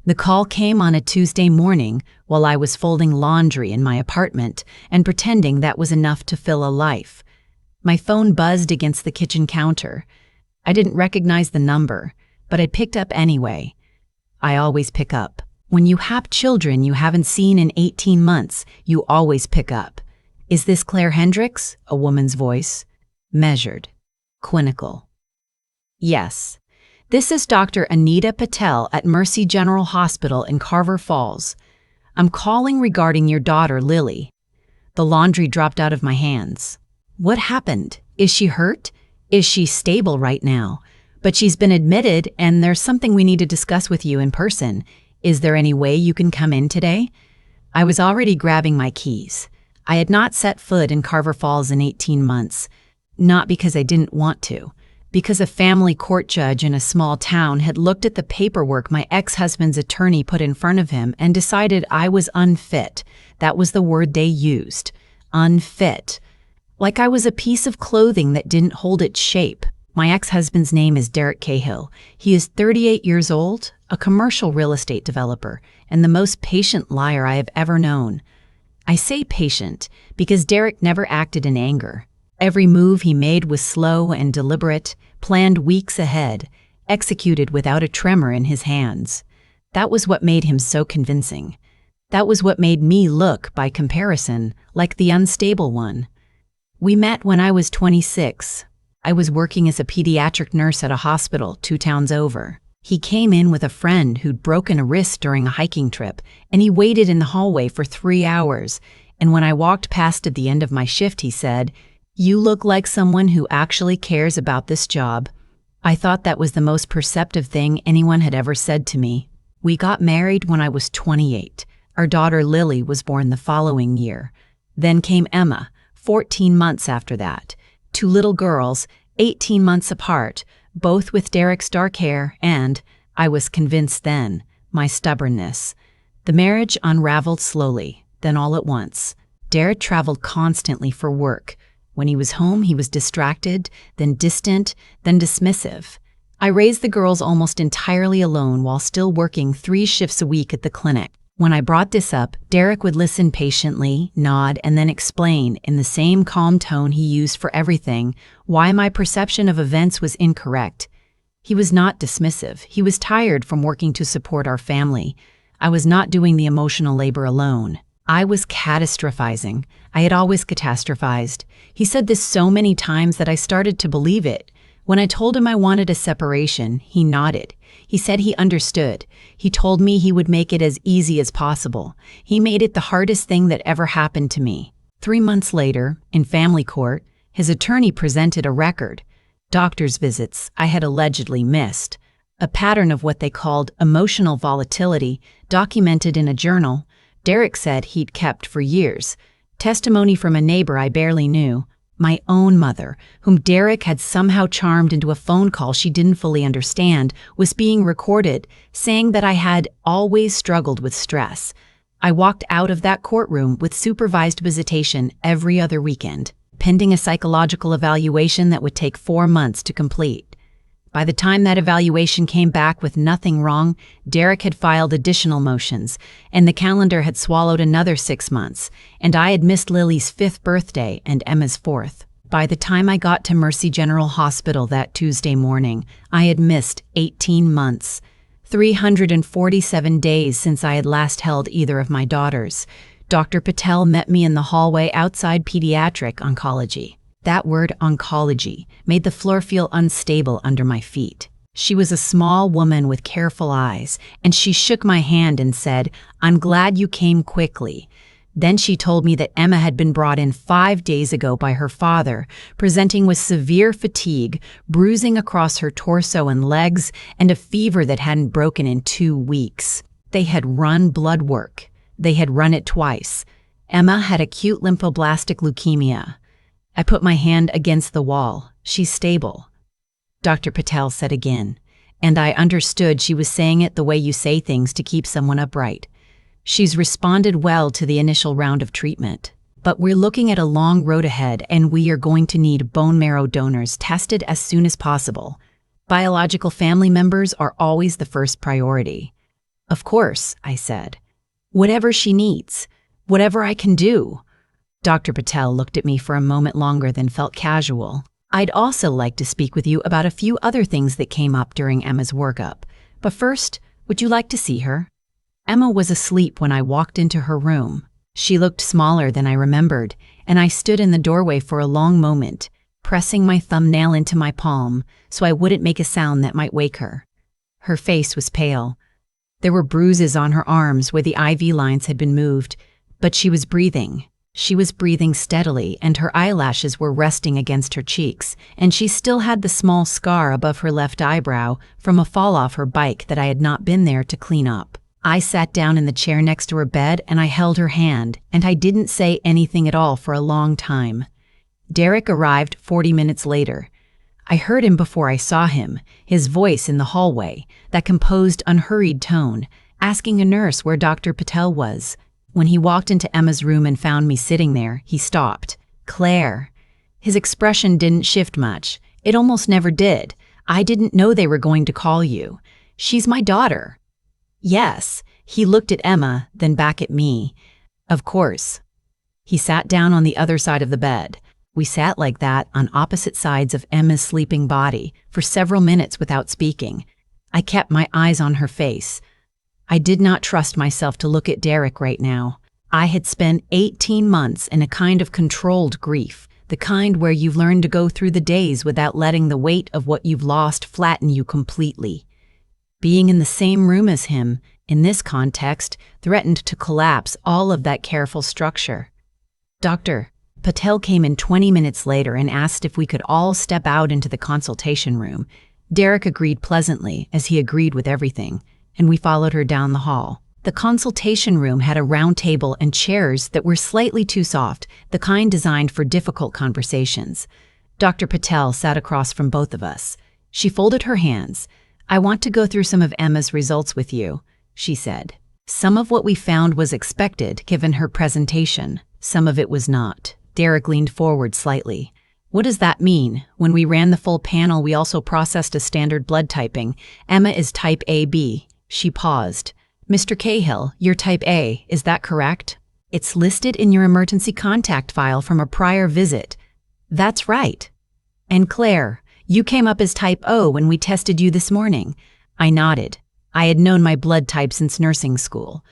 The call came on a Tuesday morning while I was folding laundry in my apartment and pretending that was enough to fill a life. My phone buzzed against the kitchen counter. I didn't recognize the number, but I picked up anyway. I always pick up. When you have children you haven't seen in 18 months, you always pick up. "Is this Claire Hendricks?" A woman's voice. Measured. Clinical. "Yes. This is Dr. Anita Patel at Mercy General Hospital in Carver Falls. I'm calling regarding your daughter, Lily." The laundry dropped out of my hands. "What happened? Is she hurt? Is she stable right now? But she's been admitted and there's something we need to discuss with you in person. Is there any way you can come in today?" I was already grabbing my keys. I had not set foot in Carver Falls in 18 months. Not because I didn't want to. Because a family court judge in a small town had looked at the paperwork my ex-husband's attorney put in front of him and decided I was unfit. That was the word they used. Unfit. Like I was a piece of clothing that didn't hold its shape. My ex-husband's name is Derek Cahill. He is 38 years old, a commercial real estate developer, and the most patient liar I have ever known. I say patient because Derek never acted in anger. Every move he made was slow and deliberate, planned weeks ahead, executed without a tremor in his hands. That was what made him so convincing. That was what made me look, by comparison, like the unstable one. We met when I was 26. I was working as a pediatric nurse at a hospital 2 towns over. He came in with a friend who'd broken a wrist during a hiking trip, and he waited in the hallway for 3 hours. And when I walked past at the end of my shift, he said, "You look like someone who actually cares about this job." I thought that was the most perceptive thing anyone had ever said to me. We got married when I was 28. Our daughter Lily was born the following year. Then came Emma, 14 months after that. 2 little girls, 18 months apart, both with Derek's dark hair and, I was convinced then, my stubbornness. The marriage unraveled slowly, then all at once. Derek traveled constantly for work. When he was home, he was distracted, then distant, then dismissive. I raised the girls almost entirely alone while still working 3 shifts a week at the clinic. When I brought this up, Derek would listen patiently, nod, and then explain, in the same calm tone he used for everything, why my perception of events was incorrect. He was not dismissive. He was tired from working to support our family. I was not doing the emotional labor alone. I was catastrophizing. I had always catastrophized. He said this so many times that I started to believe it. When I told him I wanted a separation, he nodded. He said he understood. He told me he would make it as easy as possible. He made it the hardest thing that ever happened to me. 3 months later, in family court, his attorney presented a record. Doctor's visits I had allegedly missed. A pattern of what they called emotional volatility, documented in a journal, Derek said he'd kept for years. Testimony from a neighbor I barely knew. My own mother, whom Derek had somehow charmed into a phone call she didn't fully understand, was being recorded, saying that I had always struggled with stress. I walked out of that courtroom with supervised visitation every other weekend, pending a psychological evaluation that would take 4 months to complete. By the time that evaluation came back with nothing wrong, Derek had filed additional motions, and the calendar had swallowed another 6 months, and I had missed Lily's 5th birthday and Emma's 4th. By the time I got to Mercy General Hospital that Tuesday morning, I had missed 18 months, 347 days since I had last held either of my daughters. Dr. Patel met me in the hallway outside pediatric oncology. That word oncology made the floor feel unstable under my feet. She was a small woman with careful eyes, and she shook my hand and said, "I'm glad you came quickly." Then she told me that Emma had been brought in 5 days ago by her father, presenting with severe fatigue, bruising across her torso and legs, and a fever that hadn't broken in 2 weeks. They had run blood work. They had run it twice. Emma had acute lymphoblastic leukemia. I put my hand against the wall. "She's stable," Dr. Patel said again, and I understood she was saying it the way you say things to keep someone upright. "She's responded well to the initial round of treatment, but we're looking at a long road ahead and we are going to need bone marrow donors tested as soon as possible. Biological family members are always the first priority." Of course, I said. Whatever she needs. Whatever I can do. Dr. Patel looked at me for a moment longer than felt casual. I'd also like to speak with you about a few other things that came up during Emma's workup. But first, would you like to see her? Emma was asleep when I walked into her room. She looked smaller than I remembered, and I stood in the doorway for a long moment, pressing my thumbnail into my palm so I wouldn't make a sound that might wake her. Her face was pale. There were bruises on her arms where the IV lines had been moved, but she was breathing. She was breathing steadily, and her eyelashes were resting against her cheeks, and she still had the small scar above her left eyebrow from a fall off her bike that I had not been there to clean up. I sat down in the chair next to her bed and I held her hand, and I didn't say anything at all for a long time. Derek arrived 40 minutes later. I heard him before I saw him, his voice in the hallway, that composed, unhurried tone, asking a nurse where Dr. Patel was. When he walked into Emma's room and found me sitting there, he stopped. "Claire." His expression didn't shift much. It almost never did. "I didn't know they were going to call you. She's my daughter." "Yes." He looked at Emma, then back at me. "Of course." He sat down on the other side of the bed. We sat like that on opposite sides of Emma's sleeping body for several minutes without speaking. I kept my eyes on her face. I did not trust myself to look at Derek right now. I had spent 18 months in a kind of controlled grief, the kind where you've learned to go through the days without letting the weight of what you've lost flatten you completely. Being in the same room as him, in this context, threatened to collapse all of that careful structure. Dr. Patel came in 20 minutes later and asked if we could all step out into the consultation room. Derek agreed pleasantly, as he agreed with everything, and we followed her down the hall. The consultation room had a round table and chairs that were slightly too soft, the kind designed for difficult conversations. Dr. Patel sat across from both of us. She folded her hands. "I want to go through some of Emma's results with you," she said. Some of what we found was expected, given her presentation. Some of it was not. Derek leaned forward slightly. "What does that mean? When we ran the full panel, we also processed a standard blood typing. Emma is type AB. She paused. "Mr. Cahill, you're type A, is that correct?" "It's listed in your emergency contact file from a prior visit." "That's right." "And Claire, you came up as type O when we tested you this morning." I nodded. I had known my blood type since nursing school.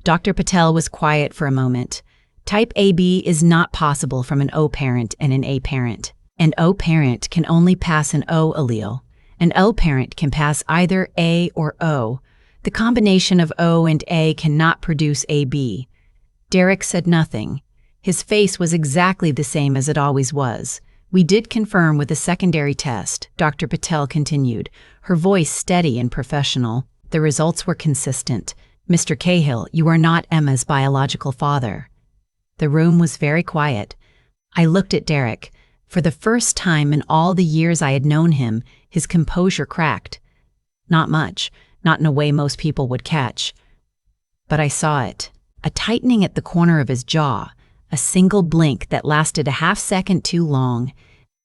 Dr. Patel was quiet for a moment. "Type AB is not possible from an O parent and an A parent. An O parent can only pass an O allele. An O parent can pass either A or O. The combination of O and A cannot produce AB." Derek said nothing. His face was exactly the same as it always was. "We did confirm with a secondary test," Dr. Patel continued, her voice steady and professional. "The results were consistent. Mr. Cahill, you are not Emma's biological father." The room was very quiet. I looked at Derek. For the first time in all the years I had known him, his composure cracked. Not much, not in a way most people would catch. But I saw it. A tightening at the corner of his jaw, a single blink that lasted a half-second too long.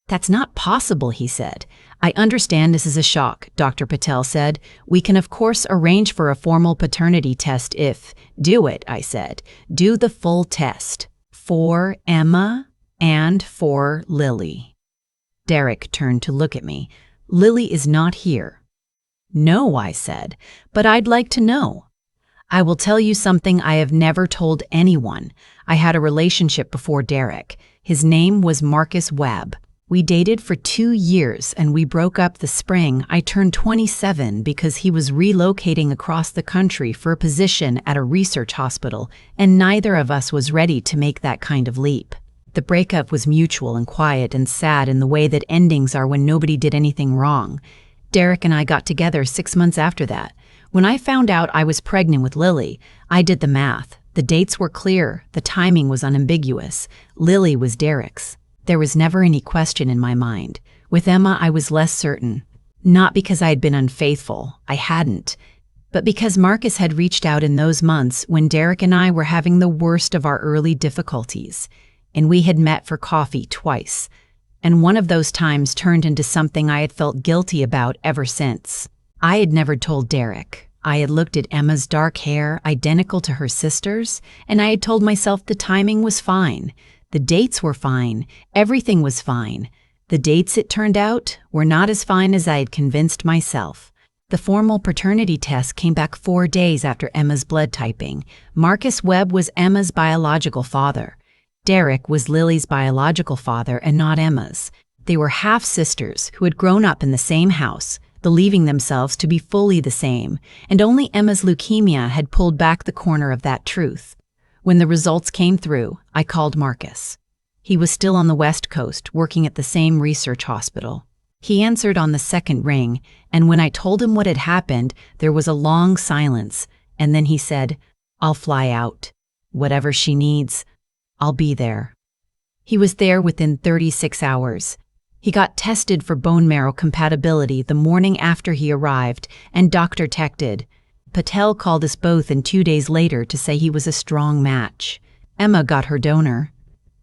"That's not possible," he said. "I understand this is a shock," Dr. Patel said. "We can of course arrange for a formal paternity test if—" "Do it," I said. "Do the full test. For Emma and for Lily." Derek turned to look at me. "Lily is not here." "No," I said, "but I'd like to know." "I will tell you something I have never told anyone. I had a relationship before Derek. His name was Marcus Webb. We dated for 2 years and we broke up the spring I turned 27 because he was relocating across the country for a position at a research hospital, and neither of us was ready to make that kind of leap. The breakup was mutual and quiet and sad in the way that endings are when nobody did anything wrong. Derek and I got together 6 months after that. When I found out I was pregnant with Lily, I did the math. The dates were clear, the timing was unambiguous. Lily was Derek's. There was never any question in my mind. With Emma, I was less certain. Not because I had been unfaithful, I hadn't, but because Marcus had reached out in those months when Derek and I were having the worst of our early difficulties, and we had met for coffee twice, and one of those times turned into something I had felt guilty about ever since. I had never told Derek. I had looked at Emma's dark hair, identical to her sister's, and I had told myself the timing was fine. The dates were fine. Everything was fine. The dates, it turned out, were not as fine as I had convinced myself. The formal paternity test came back 4 days after Emma's blood typing. Marcus Webb was Emma's biological father. Derek was Lily's biological father and not Emma's. They were half-sisters who had grown up in the same house, believing themselves to be fully the same, and only Emma's leukemia had pulled back the corner of that truth. When the results came through, I called Marcus. He was still on the West Coast, working at the same research hospital. He answered on the second ring, and when I told him what had happened, there was a long silence, and then he said, "I'll fly out. Whatever she needs, I'll be there." He was there within 36 hours. He got tested for bone marrow compatibility the morning after he arrived, and Dr. Tech did. Patel called us both in 2 days later to say he was a strong match. Emma got her donor.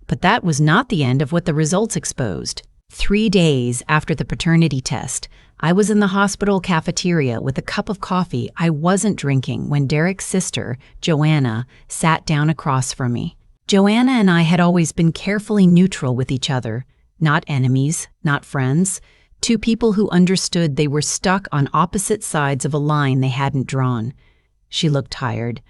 But that was not the end of what the results exposed. 3 days after the paternity test, I was in the hospital cafeteria with a cup of coffee I wasn't drinking when Derek's sister, Joanna, sat down across from me. Joanna and I had always been carefully neutral with each other, not enemies, not friends, two people who understood they were stuck on opposite sides of a line they hadn't drawn. She looked tired.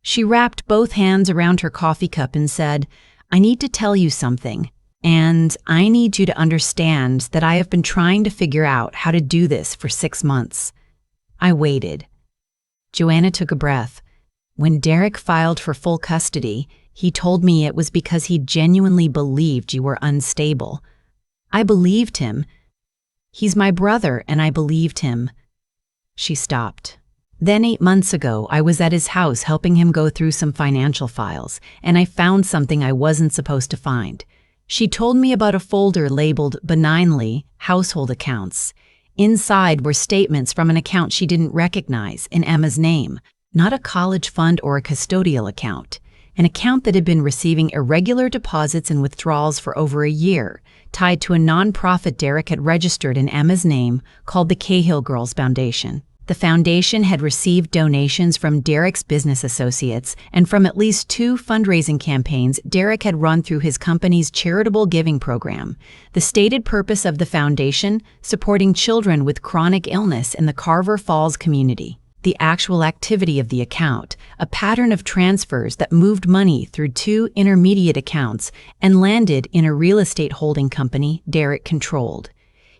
She wrapped both hands around her coffee cup and said, "I need to tell you something, and I need you to understand that I have been trying to figure out how to do this for 6 months." I waited. Joanna took a breath. "When Derek filed for full custody, he told me it was because he genuinely believed you were unstable. I believed him. He's my brother, and I believed him." She stopped. Then 8 months ago, I was at his house helping him go through some financial files, and I found something I wasn't supposed to find. She told me about a folder labeled benignly household accounts. Inside were statements from an account she didn't recognize in Emma's name, not a college fund or a custodial account, an account that had been receiving irregular deposits and withdrawals for over a year, tied to a nonprofit Derek had registered in Emma's name called the Cahill Girls Foundation. The foundation had received donations from Derek's business associates and from at least 2 fundraising campaigns Derek had run through his company's charitable giving program. The stated purpose of the foundation: supporting children with chronic illness in the Carver Falls community. The actual activity of the account, a pattern of transfers that moved money through 2 intermediate accounts and landed in a real estate holding company Derek controlled.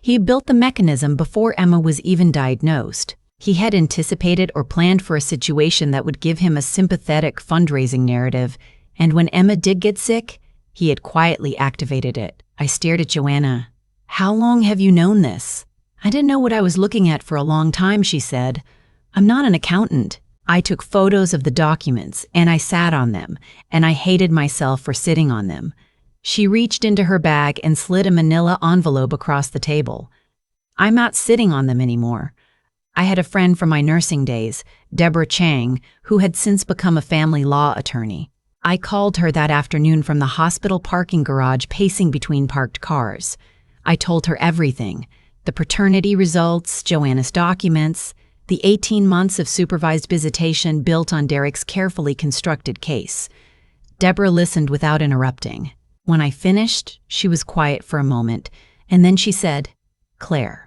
He built the mechanism before Emma was even diagnosed. He had anticipated or planned for a situation that would give him a sympathetic fundraising narrative, and when Emma did get sick, he had quietly activated it. I stared at Joanna. "How long have you known this?" "I didn't know what I was looking at for a long time," she said. "I'm not an accountant." I took photos of the documents, and I sat on them, and I hated myself for sitting on them. She reached into her bag and slid a manila envelope across the table. "I'm not sitting on them anymore." I had a friend from my nursing days, Deborah Chang, who had since become a family law attorney. I called her that afternoon from the hospital parking garage, pacing between parked cars. I told her everything: the paternity results, Joanna's documents, the 18 months of supervised visitation built on Derek's carefully constructed case. Deborah listened without interrupting. When I finished, she was quiet for a moment, and then she said, "Claire,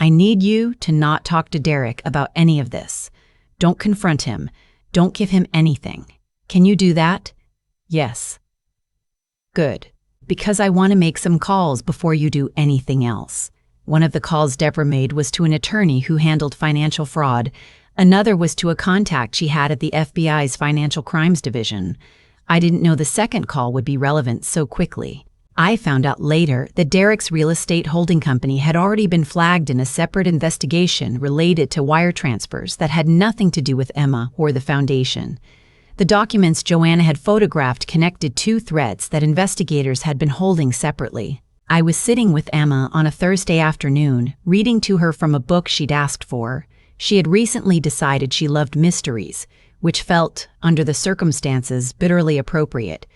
I need you to not talk to Derek about any of this. Don't confront him. Don't give him anything. Can you do that?" "Yes." "Good, because I want to make some calls before you do anything else." One of the calls Deborah made was to an attorney who handled financial fraud. Another was to a contact she had at the FBI's Financial Crimes Division. I didn't know the second call would be relevant so quickly. I found out later that Derek's real estate holding company had already been flagged in a separate investigation related to wire transfers that had nothing to do with Emma or the foundation. The documents Joanna had photographed connected 2 threads that investigators had been holding separately. I was sitting with Emma on a Thursday afternoon, reading to her from a book she'd asked for. She had recently decided she loved mysteries, which felt, under the circumstances, bitterly appropriate.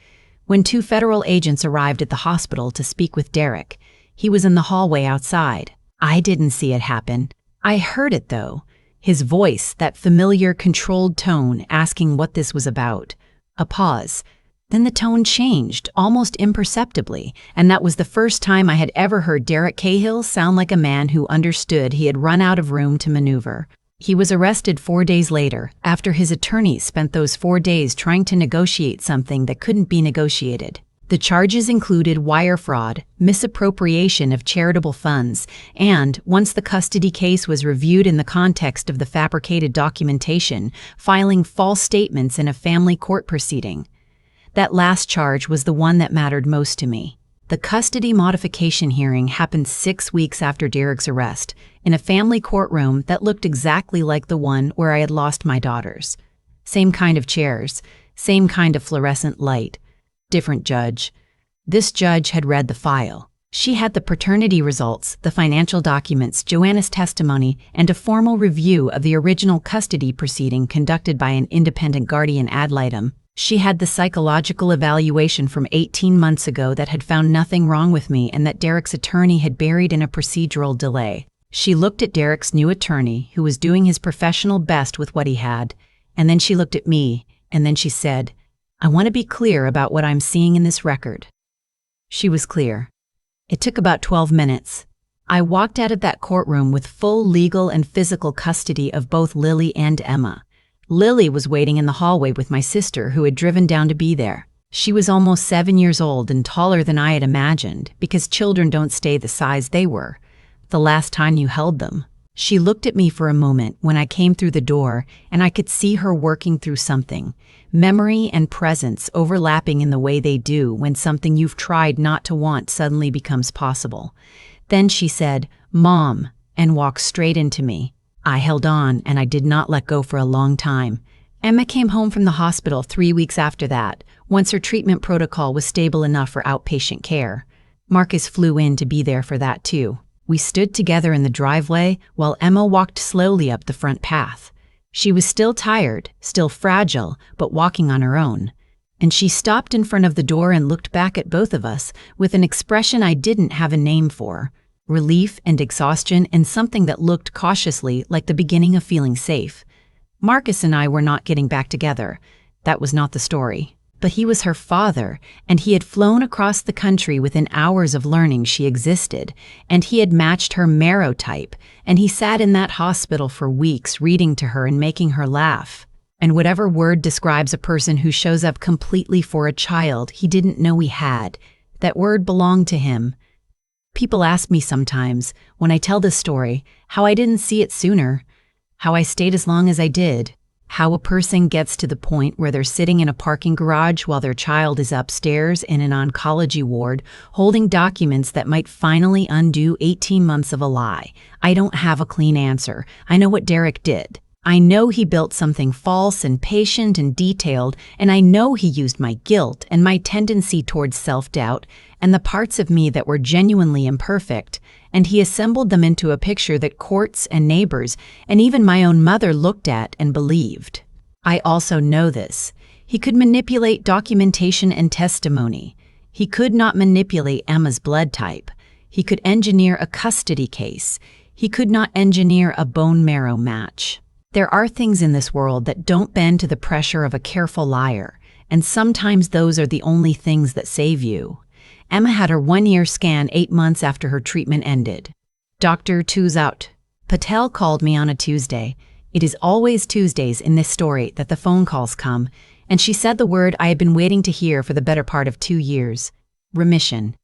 When 2 federal agents arrived at the hospital to speak with Derek, he was in the hallway outside. I didn't see it happen. I heard it, though. His voice, that familiar, controlled tone, asking what this was about. A pause. Then the tone changed, almost imperceptibly, and that was the first time I had ever heard Derek Cahill sound like a man who understood he had run out of room to maneuver. He was arrested 4 days later, after his attorneys spent those 4 days trying to negotiate something that couldn't be negotiated. The charges included wire fraud, misappropriation of charitable funds, and, once the custody case was reviewed in the context of the fabricated documentation, filing false statements in a family court proceeding. That last charge was the one that mattered most to me. The custody modification hearing happened 6 weeks after Derek's arrest, in a family courtroom that looked exactly like the one where I had lost my daughters. Same kind of chairs, same kind of fluorescent light. Different judge. This judge had read the file. She had the paternity results, the financial documents, Joanna's testimony, and a formal review of the original custody proceeding conducted by an independent guardian ad litem. She had the psychological evaluation from 18 months ago that had found nothing wrong with me and that Derek's attorney had buried in a procedural delay. She looked at Derek's new attorney, who was doing his professional best with what he had, and then she looked at me, and then she said, "I want to be clear about what I'm seeing in this record." She was clear. It took about 12 minutes. I walked out of that courtroom with full legal and physical custody of both Lily and Emma. Lily was waiting in the hallway with my sister, who had driven down to be there. She was almost 7 years old and taller than I had imagined, because children don't stay the size they were the last time you held them. She looked at me for a moment when I came through the door, and I could see her working through something. Memory and presence overlapping in the way they do when something you've tried not to want suddenly becomes possible. Then she said, "Mom," and walked straight into me. I held on, and I did not let go for a long time. Emma came home from the hospital 3 weeks after that, once her treatment protocol was stable enough for outpatient care. Marcus flew in to be there for that too. We stood together in the driveway while Emma walked slowly up the front path. She was still tired, still fragile, but walking on her own. And she stopped in front of the door and looked back at both of us with an expression I didn't have a name for. Relief and exhaustion, and something that looked cautiously like the beginning of feeling safe. Marcus and I were not getting back together. That was not the story. But he was her father, and he had flown across the country within hours of learning she existed, and he had matched her marrow type, and he sat in that hospital for weeks reading to her and making her laugh. And whatever word describes a person who shows up completely for a child he didn't know he had, that word belonged to him. People ask me sometimes, when I tell this story, how I didn't see it sooner, how I stayed as long as I did, how a person gets to the point where they're sitting in a parking garage while their child is upstairs in an oncology ward, holding documents that might finally undo 18 months of a lie. I don't have a clean answer. I know what Derek did. I know he built something false and patient and detailed, and I know he used my guilt and my tendency towards self-doubt and the parts of me that were genuinely imperfect, and he assembled them into a picture that courts and neighbors and even my own mother looked at and believed. I also know this. He could manipulate documentation and testimony. He could not manipulate Emma's blood type. He could engineer a custody case. He could not engineer a bone marrow match. There are things in this world that don't bend to the pressure of a careful liar, and sometimes those are the only things that save you. Emma had her 1-year scan 8 months after her treatment ended. Dr. Tuzout Patel called me on a Tuesday. It is always Tuesdays in this story that the phone calls come, and she said the word I had been waiting to hear for the better part of 2 years: remission.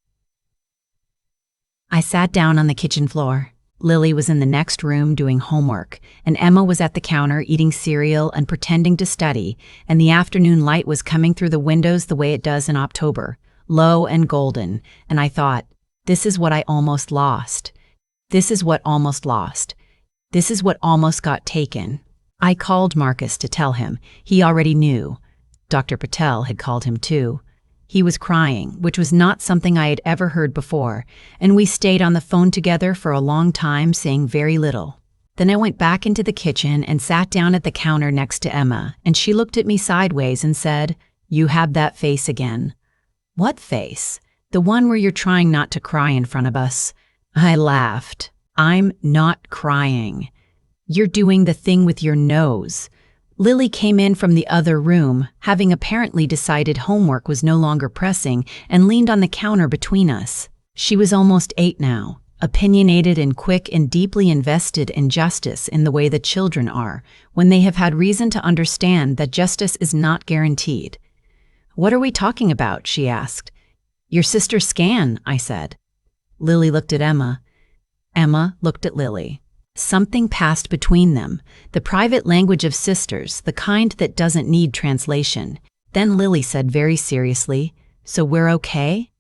I sat down on the kitchen floor. Lily was in the next room doing homework, and Emma was at the counter eating cereal and pretending to study, and the afternoon light was coming through the windows the way it does in October, low and golden, and I thought, this is what I almost lost. This is what almost lost. This is what almost got taken. I called Marcus to tell him. He already knew. Dr. Patel had called him too. He was crying, which was not something I had ever heard before, and we stayed on the phone together for a long time, saying very little. Then I went back into the kitchen and sat down at the counter next to Emma, and she looked at me sideways and said, "You have that face again." "What face?" "The one where you're trying not to cry in front of us." I laughed. "I'm not crying." "You're doing the thing with your nose." Lily came in from the other room, having apparently decided homework was no longer pressing, and leaned on the counter between us. She was almost 8 now, opinionated and quick and deeply invested in justice in the way that children are, when they have had reason to understand that justice is not guaranteed. "What are we talking about?" she asked. "Your sister's scan," I said. Lily looked at Emma. Emma looked at Lily. Something passed between them, the private language of sisters, the kind that doesn't need translation. Then Lily said very seriously, "So we're okay?"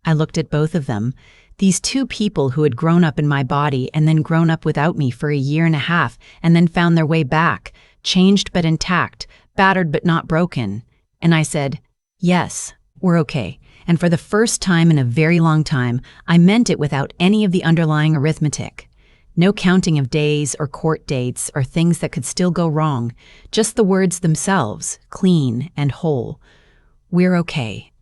I looked at both of them, these two people who had grown up in my body and then grown up without me for a year and a half and then found their way back, changed but intact, battered but not broken. And I said, "Yes, we're okay." And for the first time in a very long time, I meant it without any of the underlying arithmetic. No counting of days or court dates or things that could still go wrong, just the words themselves, clean and whole. "We're okay."